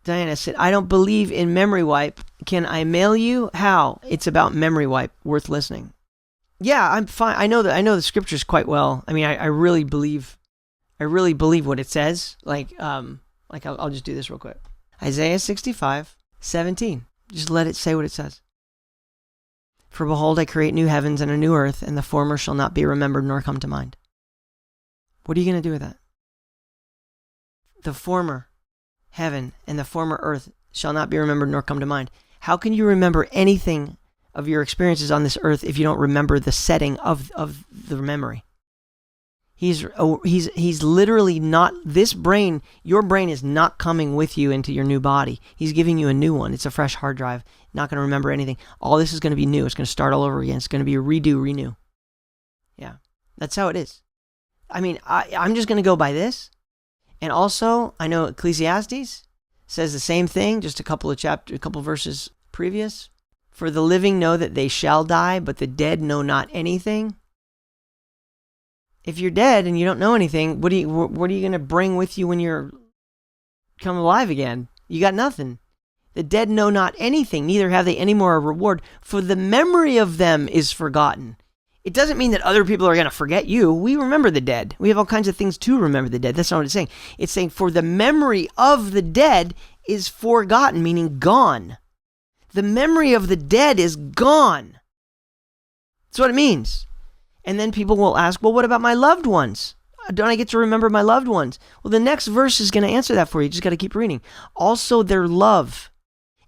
Diana said, I don't believe in memory wipe. Can I mail you? How? It's about memory wipe. Worth listening. Yeah, I'm fine. I know the scriptures quite well. I mean, I really believe what it says. I'll just do this real quick. Isaiah 65:17. Just let it say what it says. For behold, I create new heavens and a new earth, and the former shall not be remembered nor come to mind. What are you going to do with that? The former heaven and the former earth shall not be remembered nor come to mind. How can you remember anything of your experiences on this earth if you don't remember the setting of the memory? He's literally not, this brain, your brain is not coming with you into your new body. He's giving you a new one. It's a fresh hard drive. Not going to remember anything. All this is going to be new. It's going to start all over again. It's going to be a renew. Yeah, that's how it is. I mean, I'm just going to go by this. And also, I know Ecclesiastes says the same thing, just a couple verses previous. For the living know that they shall die, but the dead know not anything. If you're dead and you don't know anything, what are you going to bring with you when you're come alive again? You got nothing. The dead know not anything, neither have they any more a reward, for the memory of them is forgotten. It doesn't mean that other people are going to forget you. We remember the dead. We have all kinds of things to remember the dead. That's not what it's saying. It's saying for the memory of the dead is forgotten, meaning gone. The memory of the dead is gone. That's what it means. And then people will ask, well, what about my loved ones? Don't I get to remember my loved ones? Well, the next verse is going to answer that for you. You just got to keep reading. Also, their love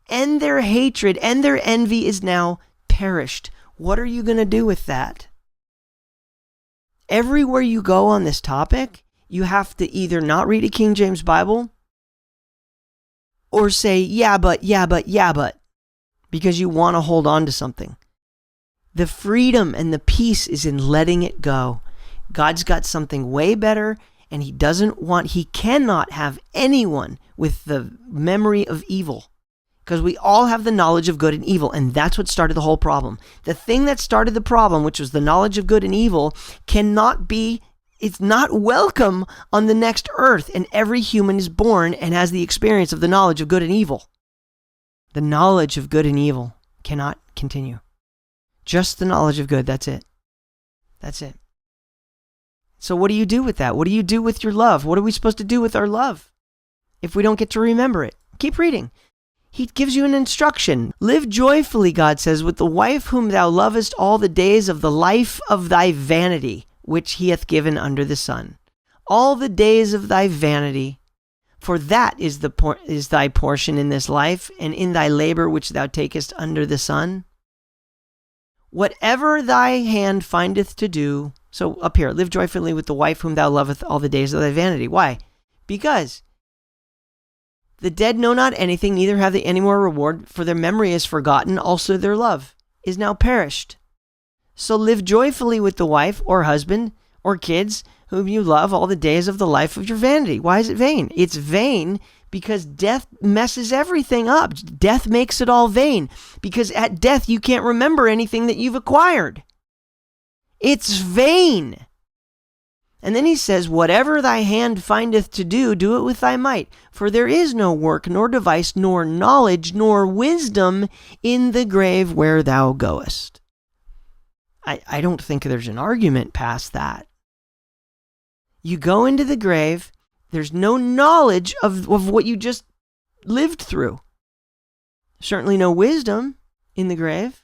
and their hatred and their envy is now perished. What are you going to do with that? Everywhere you go on this topic, you have to either not read a King James Bible or say, yeah, but, because you want to hold on to something. The freedom and the peace is in letting it go. God's got something way better, and he cannot have anyone with the memory of evil. Because we all have the knowledge of good and evil, and that's what started the whole problem. The thing that started the problem, which was the knowledge of good and evil, it's not welcome on the next earth, and every human is born and has the experience of the knowledge of good and evil. The knowledge of good and evil cannot continue. Just the knowledge of good, that's it. That's it. So what do you do with that? What do you do with your love? What are we supposed to do with our love if we don't get to remember it? Keep reading. He gives you an instruction. Live joyfully, God says, with the wife whom thou lovest all the days of the life of thy vanity, which he hath given under the sun. All the days of thy vanity, for that is thy portion in this life, and in thy labor which thou takest under the sun. Whatever thy hand findeth to do, so up here, live joyfully with the wife whom thou lovest all the days of thy vanity. Why? Because the dead know not anything, neither have they any more reward, for their memory is forgotten, also their love is now perished. So live joyfully with the wife or husband or kids whom you love all the days of the life of your vanity. Why is it vain? It's vain because death messes everything up. Death makes it all vain, because at death you can't remember anything that you've acquired. It's vain. And then he says, whatever thy hand findeth to do, do it with thy might. For there is no work, nor device, nor knowledge, nor wisdom in the grave where thou goest. I don't think there's an argument past that. You go into the grave, there's no knowledge of what you just lived through. Certainly no wisdom in the grave.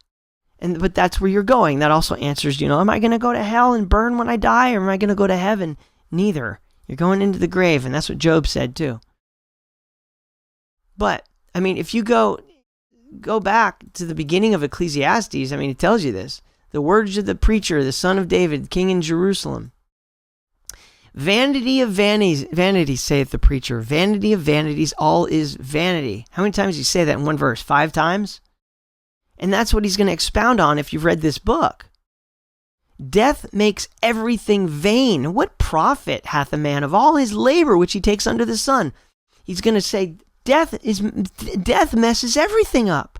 But that's where you're going. That also answers, am I going to go to hell and burn when I die, or am I going to go to heaven? Neither. You're going into the grave, and that's what Job said too. But, if you go back to the beginning of Ecclesiastes, it tells you this. The words of the preacher, the son of David, king in Jerusalem. Vanity of vanities, saith the preacher. Vanity of vanities, all is vanity. How many times do you say that in one verse? 5 times? And that's what he's going to expound on if you've read this book. Death makes everything vain. What profit hath a man of all his labor which he takes under the sun? He's going to say death messes everything up.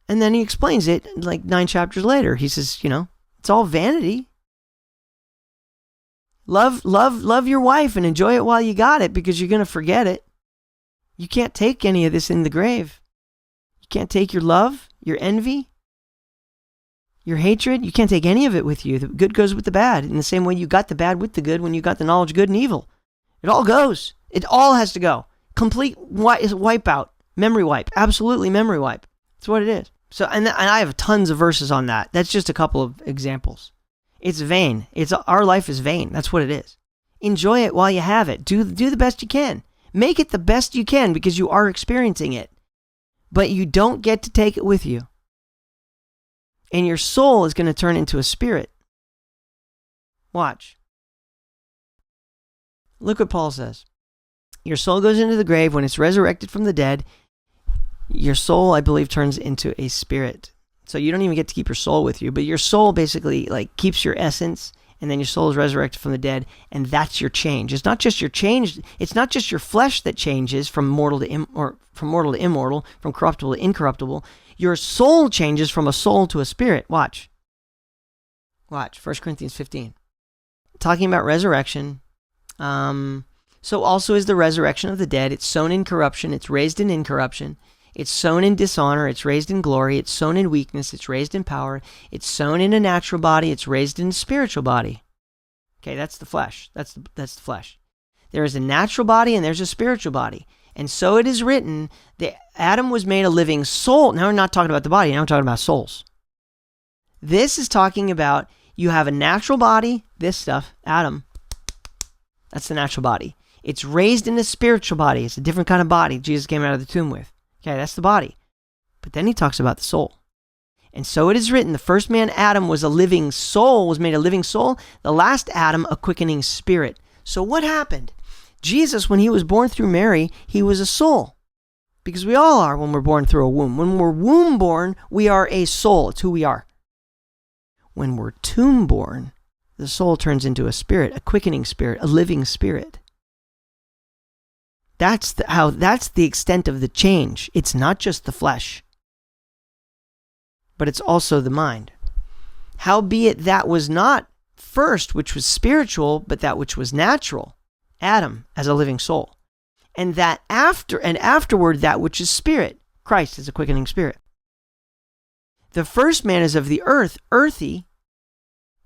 And then he explains it like 9 chapters later. He says, it's all vanity. Love your wife and enjoy it while you got it, because you're going to forget it. You can't take any of this in the grave. You can't take your love, your envy, your hatred. You can't take any of it with you. The good goes with the bad. In the same way you got the bad with the good when you got the knowledge of good and evil. It all goes. It all has to go. Complete wipeout. Memory wipe. Absolutely memory wipe. That's what it is. So, and I have tons of verses on that. That's just a couple of examples. It's vain. Our life is vain. That's what it is. Enjoy it while you have it. Do the best you can. Make it the best you can because you are experiencing it. But you don't get to take it with you. And your soul is going to turn into a spirit. Watch. Look what Paul says. Your soul goes into the grave. When it's resurrected from the dead, your soul, I believe, turns into a spirit. So you don't even get to keep your soul with you, but your soul basically like keeps your essence, and then your soul is resurrected from the dead, and that's your change. It's not just your change. It's not just your flesh that changes from mortal to immortal, from corruptible to incorruptible. Your soul changes from a soul to a spirit. Watch. 1 Corinthians 15. Talking about resurrection. So also is the resurrection of the dead. It's sown in corruption. It's raised in incorruption. It's sown in dishonor. It's raised in glory. It's sown in weakness. It's raised in power. It's sown in a natural body. It's raised in a spiritual body. Okay, that's the flesh. That's the flesh. There is a natural body and there's a spiritual body. And so it is written that Adam was made a living soul. Now we're not talking about the body. Now we're talking about souls. This is talking about you have a natural body, this stuff, Adam. That's the natural body. It's raised in a spiritual body. It's a different kind of body Jesus came out of the tomb with. Okay, that's the body. But then he talks about the soul. And so it is written, the first man, Adam, was a living soul, was made a living soul. The last Adam, a quickening spirit. So what happened? Jesus, when he was born through Mary, he was a soul. Because we all are when we're born through a womb. When we're womb born, we are a soul. It's who we are. When we're tomb born, the soul turns into a spirit, a quickening spirit, a living spirit. That's the extent of the change. It's not just the flesh, but it's also the mind. Howbeit that was not first which was spiritual, but that which was natural, Adam as a living soul. And that afterward that which is spirit, Christ is a quickening spirit. The first man is of the earth, earthy,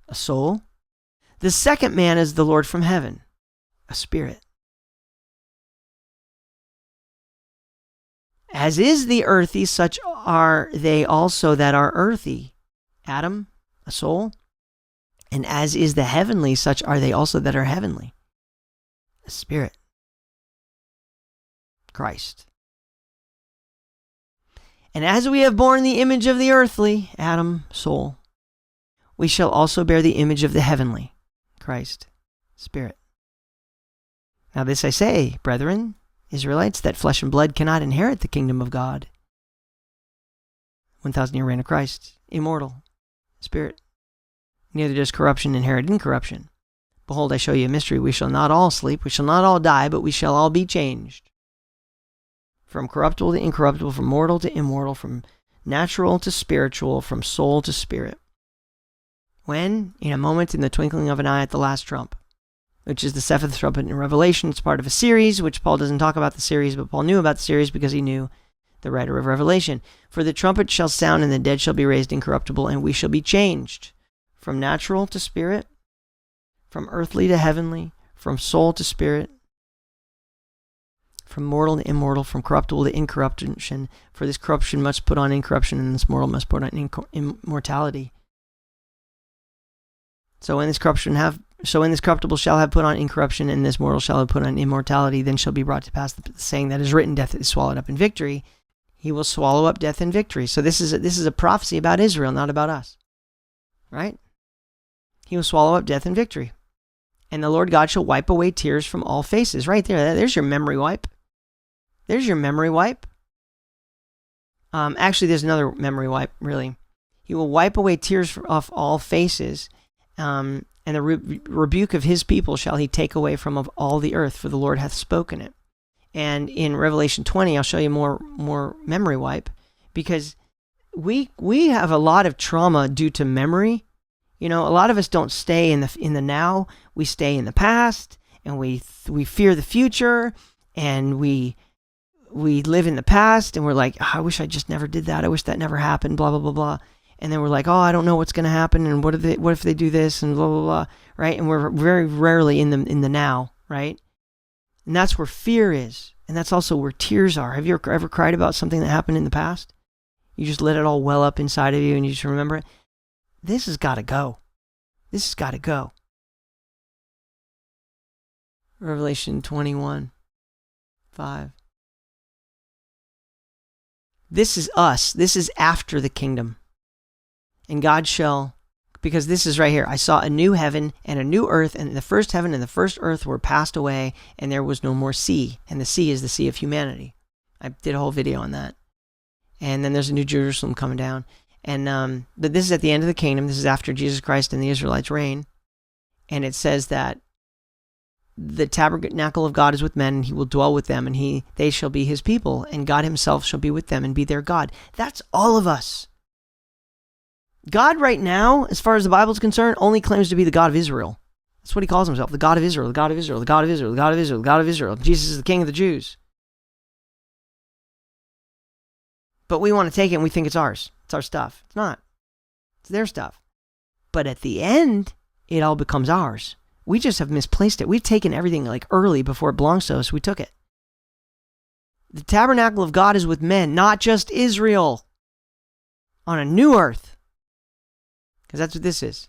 a soul. The second man is the Lord from heaven, a spirit. As is the earthy, such are they also that are earthy. Adam, a soul. And as is the heavenly, such are they also that are heavenly. A spirit. Christ. And as we have borne the image of the earthly, Adam, soul, we shall also bear the image of the heavenly, Christ, spirit. Now this I say, brethren, Israelites, that flesh and blood cannot inherit the kingdom of God. 1,000-year reign of Christ, immortal, spirit. Neither does corruption inherit incorruption. Behold, I show you a mystery. We shall not all sleep, we shall not all die, but we shall all be changed. From corruptible to incorruptible, from mortal to immortal, from natural to spiritual, from soul to spirit. When? In a moment, in the twinkling of an eye at the last trump, which is the seventh trumpet in Revelation. It's part of a series, which Paul doesn't talk about the series, but Paul knew about the series because he knew the writer of Revelation. For the trumpet shall sound, and the dead shall be raised incorruptible, and we shall be changed from natural to spirit, from earthly to heavenly, from soul to spirit, from mortal to immortal, from corruptible to incorruption. For this corruption must put on incorruption, and this mortal must put on immortality. So when this corruptible shall have put on incorruption, and this mortal shall have put on immortality, then shall be brought to pass the saying that is written, death is swallowed up in victory. He will swallow up death in victory. So this is a prophecy about Israel, not about us. Right? He will swallow up death in victory. And the Lord God shall wipe away tears from all faces. Right there. There's your memory wipe. There's your memory wipe. Actually, there's another memory wipe, really. He will wipe away tears off all faces. And the rebuke of his people shall he take away from of all the earth, for the Lord hath spoken it. And in Revelation 20, I'll show you more memory wipe, because we have a lot of trauma due to memory. You know, a lot of us don't stay in the now. We stay in the past, and we fear the future, and we we live in the past and we're like, oh, I wish I just never did that. I wish that never happened, blah, blah, blah, blah. And then we're like, oh, I don't know what's going to happen. And what if they do this and blah, blah, blah, right? And we're very rarely in the now, right? And that's where fear is. And that's also where tears are. Have you ever cried about something that happened in the past? You just let it all well up inside of you and you just remember it. This has got to go. This has got to go. Revelation 21:5. This is us. This is after the kingdom. And God shall, because this is right here. I saw a new heaven and a new earth, and the first heaven and the first earth were passed away, and there was no more sea. And the sea is the sea of humanity. I did a whole video on that. And then there's a new Jerusalem coming down. And but this is at the end of the kingdom. This is after Jesus Christ and the Israelites reign. And it says that the tabernacle of God is with men, and he will dwell with them, and they shall be his people, and God himself shall be with them and be their God. That's all of us. God right now, as far as the Bible is concerned, only claims to be the God of Israel. That's what he calls himself, the God of Israel, the God of Israel, the God of Israel, the God of Israel, the God of Israel. Jesus is the King of the Jews. But we want to take it and we think it's ours. It's our stuff. It's not. It's their stuff. But at the end, it all becomes ours. We just have misplaced it. We've taken everything like early before it belongs to us. We took it. The tabernacle of God is with men, not just Israel, on a new earth. Because that's what this is.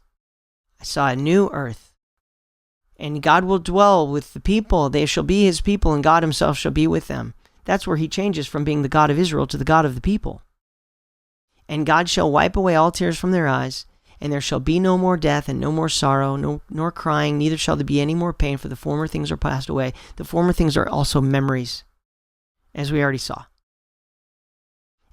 I saw a new earth. And God will dwell with the people. They shall be his people, and God himself shall be with them. That's where he changes from being the God of Israel to the God of the people. And God shall wipe away all tears from their eyes, and there shall be no more death, and no more sorrow, nor crying, neither shall there be any more pain, for the former things are passed away. The former things are also memories, as we already saw.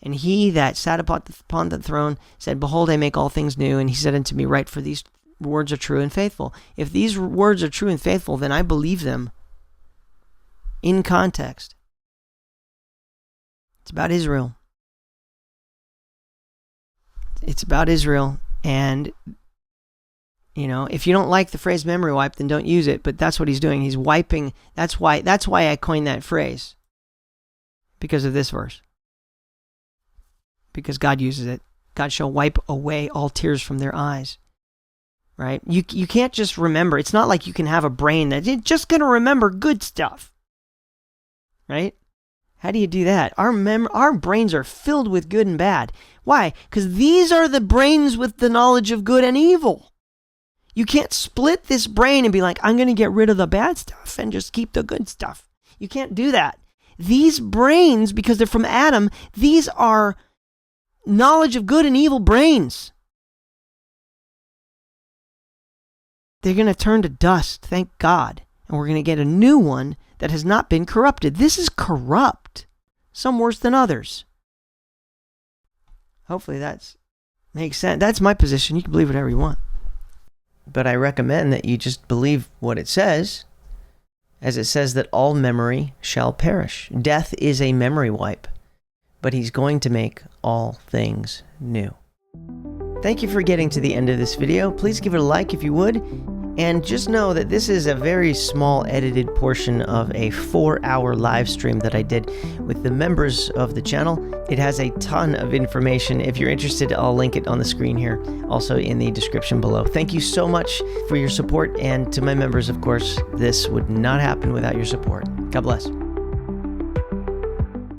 And he that sat upon the throne said, Behold, I make all things new. And he said unto me, Write, for these words are true and faithful. If these words are true and faithful, then I believe them in context. It's about Israel. It's about Israel. And, you know, if you don't like the phrase memory wipe, then don't use it. But that's what he's doing. He's wiping. That's why I coined that phrase. Because of this verse. Because God uses it. God shall wipe away all tears from their eyes. Right? You can't just remember. It's not like you can have a brain that's just going to remember good stuff. Right? How do you do that? Our brains are filled with good and bad. Why? Because these are the brains with the knowledge of good and evil. You can't split this brain and be like, I'm going to get rid of the bad stuff and just keep the good stuff. You can't do that. These brains, because they're from Adam, these are knowledge of good and evil brains. They're going to turn to dust, thank God. And we're going to get a new one that has not been corrupted. This is corrupt. Some worse than others. Hopefully that makes sense. That's my position. You can believe whatever you want. But I recommend that you just believe what it says, as it says that all memory shall perish. Death is a memory wipe, but he's going to make all things new. Thank you for getting to the end of this video. Please give it a like if you would. And just know that this is a very small edited portion of a 4-hour live stream that I did with the members of the channel. It has a ton of information. If you're interested, I'll link it on the screen here, also in the description below. Thank you so much for your support. And to my members, of course, this would not happen without your support. God bless.